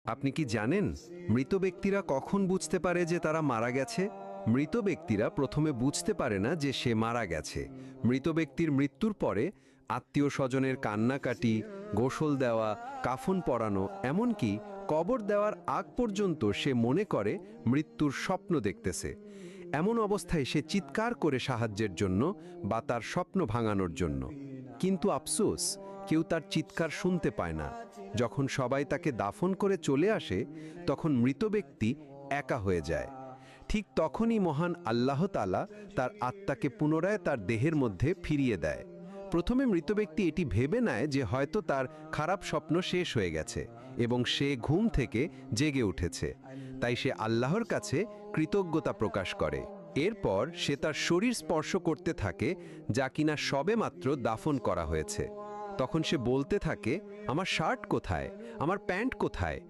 আপনি কি জানেন মৃত ব্যক্তিরা কখন বুঝতে পারে যে তারা মারা গেছে? মৃত ব্যক্তিরা প্রথমে বুঝতে পারে না যে সে মারা গেছে। মৃত ব্যক্তির মৃত্যুর পরে আত্মীয় স্বজনের কান্নাকাটি, গোসল দেওয়া, কাফন পরানো, এমনকি কবর দেওয়ার আগ পর্যন্ত সে মনে করে মৃত্যুর স্বপ্ন দেখতেছে। এমন অবস্থায় সে চিৎকার করে সাহায্যের জন্য বা তার স্বপ্ন ভাঙানোর জন্য। কিন্তু আফসোস, কেউ তার চিৎকার শুনতে পায় না। যখন সবাই তাকে দাফন করে চলে আসে, তখন মৃত ব্যক্তি একা হয়ে যায়। ঠিক তখনই মহান আল্লাহ তাআলা তার আত্মাকে পুনরায় তার দেহের মধ্যে ফিরিয়ে দেয়। প্রথমে মৃত ব্যক্তি এটি ভেবে নেয় যে হয়তো তার খারাপ স্বপ্ন শেষ হয়ে গেছে এবং সে ঘুম থেকে জেগে উঠেছে। তাই সে আল্লাহর কাছে কৃতজ্ঞতা প্রকাশ করে। এরপর সে তার শরীর স্পর্শ করতে থাকে, যা কিনা সবেমাত্র দাফন করা হয়েছে। তখন সে বলতে থাকে, আমার শার্ট কোথায়, আমার প্যান্ট কোথায়,